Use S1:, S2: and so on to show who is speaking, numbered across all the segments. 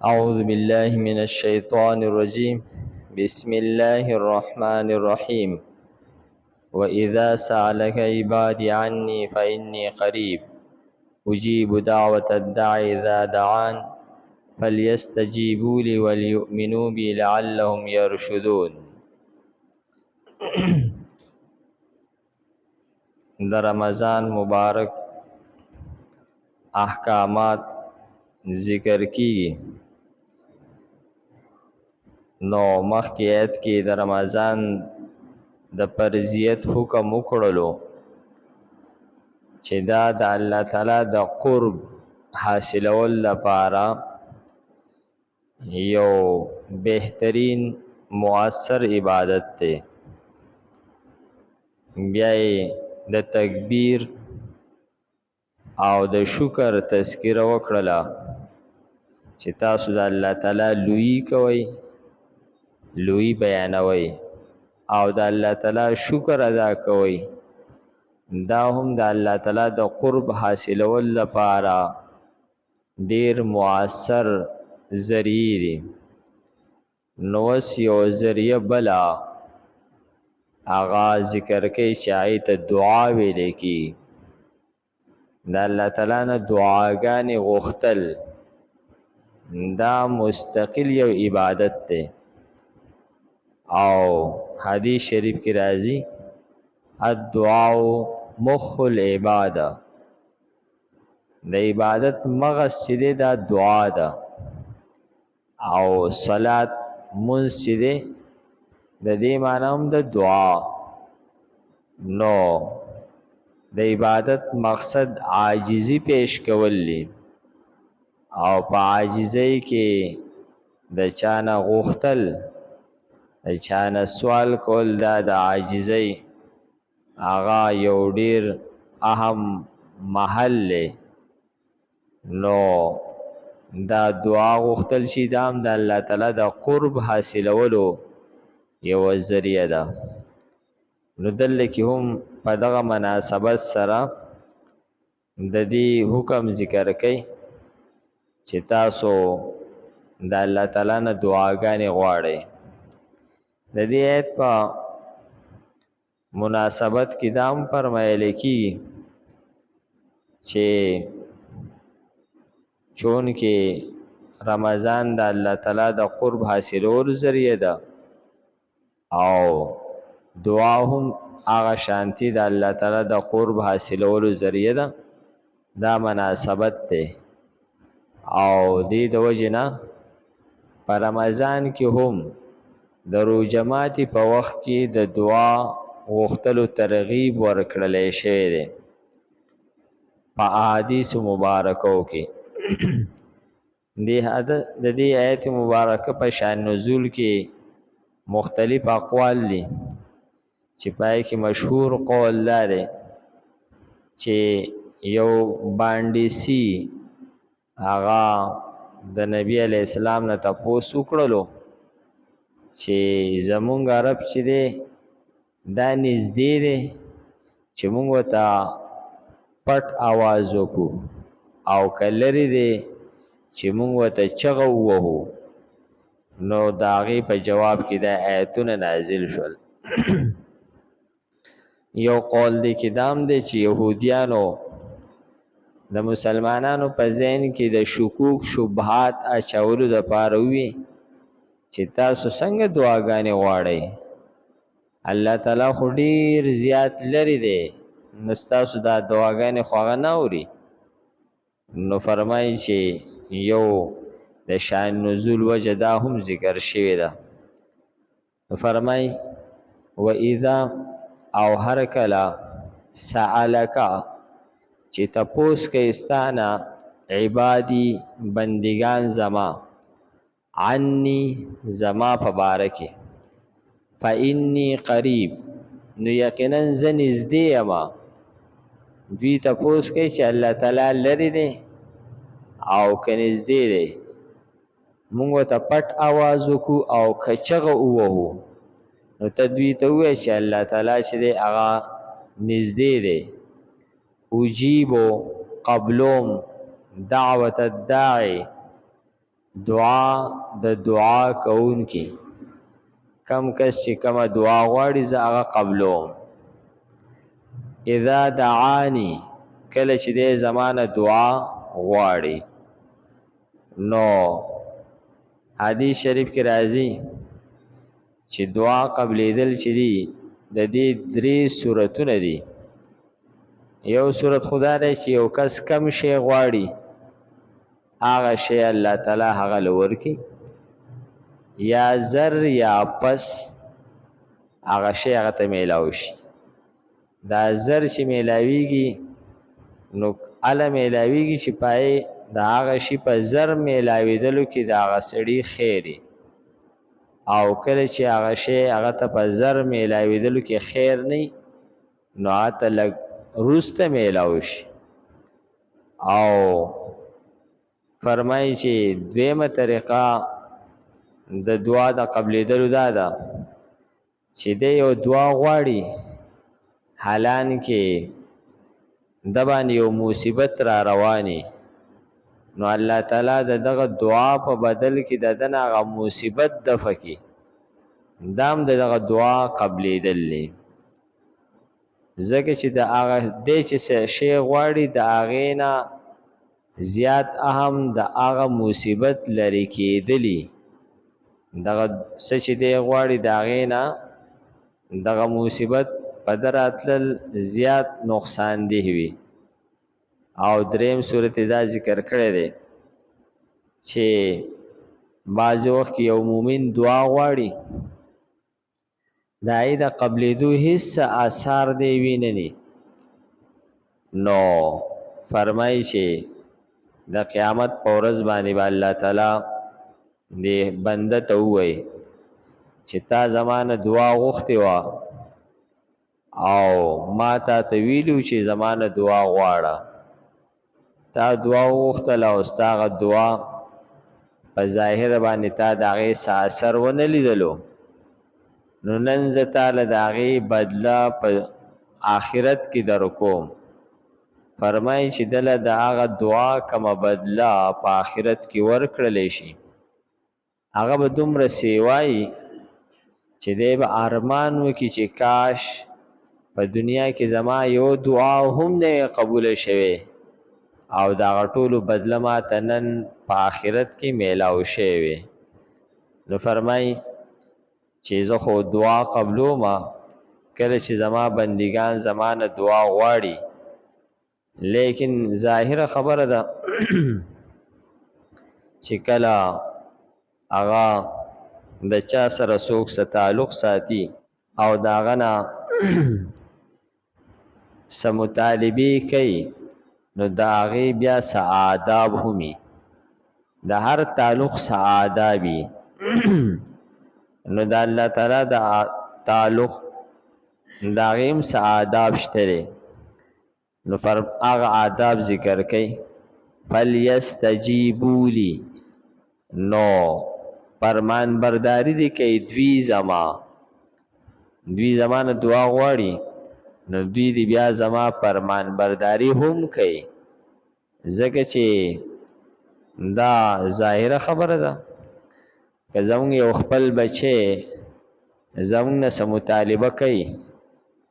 S1: أعوذ بالله من الشيطان الرجيم. بسم الله الرحمن الرحيم. وإذا سألك عبادي عني فإني قريب أجيب دعوة الداعي إذا دعان فليستجيبوا لي وليؤمنوا بي لعلهم يرشدون. در رمضان مبارک احکامات ذکر کیږي. نو مخکې آیت کې د رمضان د فرضیت حکم وکړلو چې دا د الله تعالی د قرب حاصلول لپاره یو بهترین مؤثر عبادت دی. بیا د تکبیر او د شکر تذکره وکړله چې تاسو د الله تعالی لویی کوئ، لویی بیانوئ او د الله تعالی شکر ادا کوئ. دا هم د الله تعالی د قرب حاصلول لپاره ډیر مؤثر ذریعه دي. نو اوس یو ذریعه بله هغه ذکر کوي چې هغې ته دعا ویلی کېږي. د الله تعالی نه دعاګانې غوښتل دا مستقل یو عبادت دی. او حدیث شریف کې راځي الدعاء مخ العباده، د عبادت مغز چې دی دا دعا ده. او صلات منځ چې دی د دې معنی هم د دعا. نو د عبادت مقصد عاجزی پیش کول دی او په عاجزۍ کې د چانه غوښتل، د چانه سوال کول، دا د عاجزۍ هغه یو ډیر اهم محل دی. نو دا دعا غوښتل شي دا هم د الله تعالی د قرب حاصلولو یو ذریعه ده. نو دلته کې هم په دغه مناسبت سره د دې حکم ذکر کوي چې تاسو د الله تعالی نه دعاګانې غواړئ. د دې آیت په مناسبت کې دا هم فرمایلی کېږي چې چونکې رمضان د الله تعالی د قرب حاصلولو ذریعه ده او دعا هم هغه شانتي د الله تعالی د قرب حاصلولو ذریعه ده، دا مناسبت دی. او دې د وجې نه په رمضان کې هم د روژه ماتي په وخت کې د دعا غوښتلو ترغیب ورکړلی شوی دی په احادیثو مبارکو کې. د دې آیت مبارکه په شان نزول کې مختلف اقوال دي چې پای کې مشهور قول دا دی چې یو بانډیسی هغه د نبی علیه السلام نه تپوس وکړلو چې زمونږ عرب چې دی دا نږدې دی چې مونږ ورته پټ آواز وکړو او که لرې دی چې مونږ ورته چغه ووهو. نو د هغې په جواب کې دا آیتونه نازل شول. یو قول دی کې دام دی چې یهودیانو د مسلمانانو په ذهن کې د شکوک شبهات اچولو دپاره وي چې تاسو څنګه دعاګانې غواړئ، الله تعالی خو ډیر زیات لرې دی، نو ستاسو دا دعاګانې خو هغه نه اوري. نو فرمایي چې یو د شان نزول وجه دا هم ذکر شوې ده. نو فرمایي وإذا او هر کله سألکا چې تپوس کوي ستانه عبادی بندگان زما عنی زما په باره کې فإني قریب نو یقینا زه نږدې یمه. دوی تپوس کوي چې الله تعالی لرې دی او که نږدې دی، مونږ ورته پټ آواز وکړو او که چغه ووهو نو ته دوی ته ووایه چې الله تعالی چې دی هغه نږدې دی. اجیبو قبلوم دعوت الداعی دعا د دعا کون کی کم کس چې کما دعا غواړي زه هغه قبلوم. اذا دعانی کله چې دې زمانه دعا غواړي. نو حدیث شریف کې راځي چې دعا قبلېدل چې دي د دې درې صورتونه دي. یو صورت خدا دی چې یو کس کم شی غواړي هغه شی الله تعالی هغه لور کی، یا زر یا پس هغه شی هغه ته میلاو شي. دا زر چې میلاویږي نو اله میلاویږي چې پای د هغه شي په زر میلاویدلو کې د هغه سړي خیري، او کله چې هغه شی هغه ته په زر میلاویدلو کې خیر نه نو هغه ته لږ وروسته میلاو شي. او فرمایي چې دویمه طریقه د دعا د قبلېدلو دا ده چې دی یو دعا غواړي حالان کې د باندې یو مصیبت را رواني، نو الله تعالی د دغه دعا په بدل کې د دنه هغه مصیبت دفع کړي. دام د دغه دعا قبلېدل دی ځکه چې د هغه دی چې شی غواړي د هغې نه زیات اهم د هغه مصیبت لرې کېدلي. دغه څه چې دی غواړي د هغې نه دغه مصیبت په ده راتلل زیات نقصان ده وي. او دریم صورت دا ذکر کړی دی چې بعضې وخت کې یو مومن دعا غواړي د هغې د قبلېدو هېڅ آثار دی وینني، نو فرمایي چې د قیامت په ورځ باندې به الله تعالی دې بنده ته ووایي چې تا زمانه دعا غوښتې وه او ما تا ته ویلو چې زمانه دعا غواړه، تا دعا وغوښتله او ستا هغه دعا په ظاهر باندې تا د هغې څه اثر ونه لیدلو، نو نن زه تاله د هغې بدله په آخرت کې درکوم. فرمایي چې دله د هغه دعا کومه بدله په آخرت کې ورکړلی شي هغه به دومره سیوایي چې دی به ارمان وکړي چې کاش په دنیا کې زما یو دعا هم نه وي قبوله شوې او د هغه ټولو بدله ما ته نن په آخرت کې میلاو شوی وي. نو فرمایي چې زه خو دعا قبلومه کله چې زما بندگان زما نه دعا غواړي، لیکن ظاهره خبره ده چې کله هغه د چا سره څوک څه تعلق ساتي او د هغه نه څه مطالبې کوي نو د هغې بیا څه آداب هم وي، د هر تعلق څه آداب وي. نو د الله تعالی د تعلق د هغې هم څه آداب شته دی، نو هغه آداب ذکر کوي. فلیستجیبوا لی، نو فرمان برداری دی کوي دوی زما نه دعا غواړي نو دوی دی بیا زما فرمان برداری هم کوي، ځکه چې دا ظاهره خبره ده که زمونږ یو خپل بچی زمونږ نه څه مطالبه کوي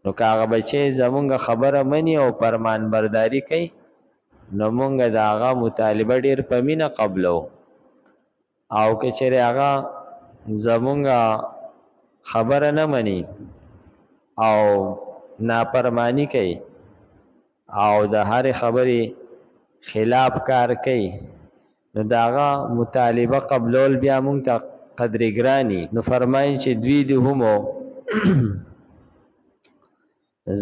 S1: نو که هغه بچی زمونږ خبره مني او فرمان برداری کوي نو مونږ د هغه مطالبه ډېر په مینه قبلو، او که چېرې هغه زمونږ خبره نه مني او نافرمانی کوي او د هرې خبرې خلاف کار کوي نو د هغه مطالبه قبلول بیا مونږ ته قدر ګراني. نو فرمایي چې دوی دې همو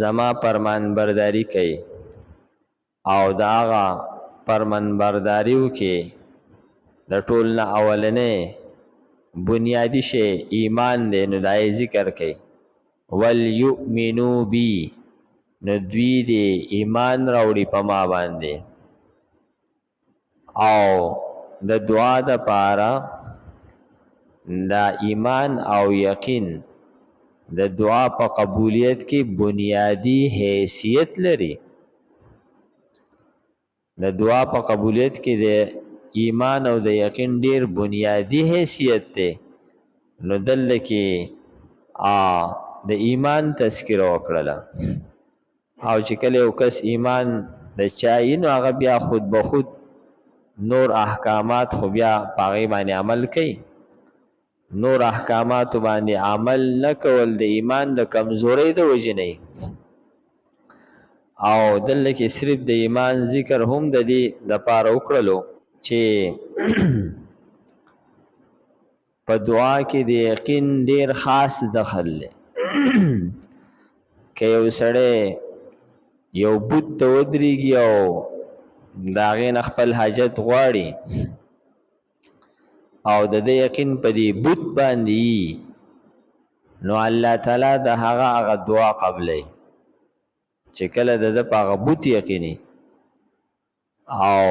S1: زما فرمان برداری کوي او د هغه فرمان برداریو کې د ټول نه اولنې بنیادی شی ایمان دی، نو دا یې ذکر کوي. ولیؤمنو بی، نو دوی دی ایمان راوړي په ما باندې، او د دعا د پاره دا ایمان او یقین د دعا په قبولیت کې بنیادی حیثیت لري. د دعا په قبولیت کې د ایمان او د یقین ډیر بنیادی حیثیت دی نو دلته کې د ایمان تذکره وکړله او چې کله یو کس ایمان د چایي نو هغه بیا خود به خود نور احکامات خو بیا په هغې باندې عمل کوي نور احکاماتو باندې عمل نه کول د ایمان د کمزورۍ د وجې نه او دلته کې صرف د ایمان ذکر هم د دې دپاره وکړلو چې په دعا کې د یقین ډیر خاص دخل دی که یو سړی یو بت ته ودرېږي او د هغې نه خپل حاجت غواړي او د دې یقین په دې بت باندې نو الله تعالی د هغه دعا قبلوي چې کله د ده په هغه بت یقیني او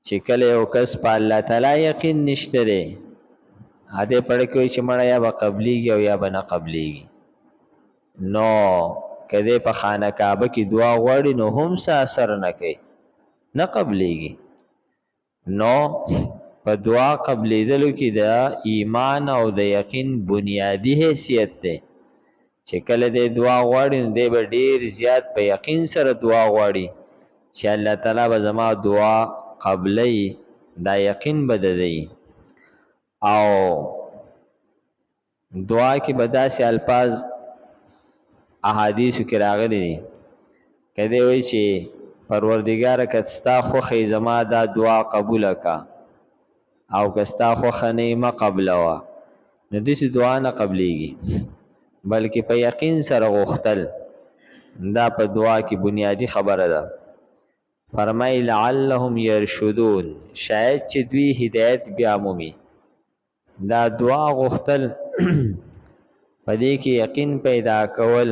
S1: چې کله یو کس په الله تعالی یقین نشته دی هدې پړه کې وایي چې مړه یا به قبلیږي او یا به نه قبلیږي نو که دی په خانه کعبه کې دعا غواړي نو هم څه اثر نه کوي نه قبلیږي نو په دعا قبلیدلو کې د ایمان او د یقین بنیادی حیثیت دی چې کله دی دعا غواړي نو دی به ډیر زیات په یقین سره دعا غواړي چې الله تعالی به زما دعا قبلی دا یقین به د دی او دعا کې به داسې الفاظ احادیثو کې راغلي دي که دی وایي چې پروردګاره که ستا خوښې زما دا دعا قبوله که او که ستا خوښه نه یې مه قبلوه نو داسې دعا نه قبلیږي بلکې په یقین سره غوښتل دا په دعا کې بنیادی خبره ده فرمای لعلهم یرشدون شاید چې دوی هدایت بیا مومي دا دعا غوښتل په دې کې یقین پیدا کول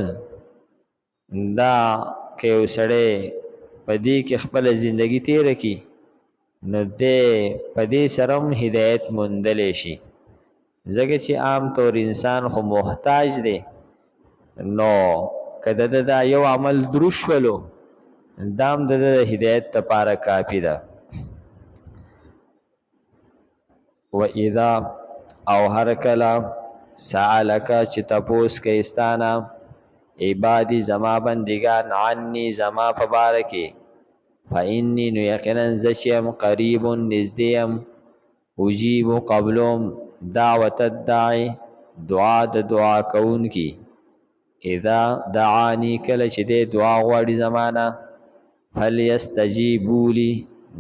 S1: دا که یو سړی په دې کې خپله زندگی تیره کړي نو دی په دې سره هم هدایت موندلی شي ځکه چې عام طور انسان خو محتاج دی نو که د ده دا یو عمل درست شولو دا هم د ده د هدایت دپاره کافي ده و اذا او هر کله سألکه چې تپوس کوي ستانه عبادي زما بندگان عني زما په باره کې فإني نو یقینا زه چې یم قریب نږدې یم اجیب قبلهم دعوت الداعی دعا د دعا کوونکي اذا دعانی کله چې دی دعا غواړي زمانه فلیستجیبوا لی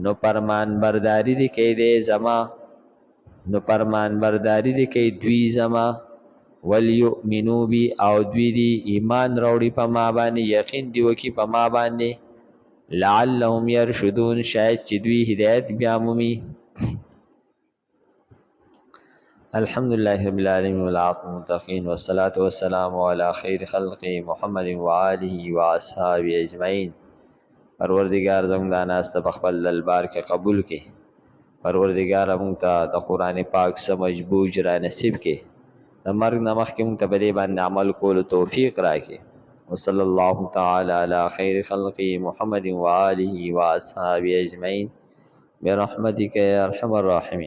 S1: نو فرمان برداری دی کوي دی زما نو فرمان برداری دی کوي دوی زما ولیؤمنو بی او دوی دی ایمان راوړي په ما باندې یقین دی وکي په ما باندې لعلهم يرشدون شاید چې دوی هدایت بیا مومي الحمدلله رب العالمین والعاقبۃ للمتقین والصلاة والسلام علی خیر خلق محمد وآله واصحابه اجمعین پروردگار زموږ دا ناسته په خپل دربار کې قبول کړي پروردگار موږ ته د قرآن پاک سمجھ بوجھ را نصیب کړي د مرګ نه مخکې موږ ته په دې باندې عمل کولو توفیق راکړي وصلی الله تعالی علی خیر خلق محمد وآله واصحابه اجمعین برحمتک یا ارحم الراحمین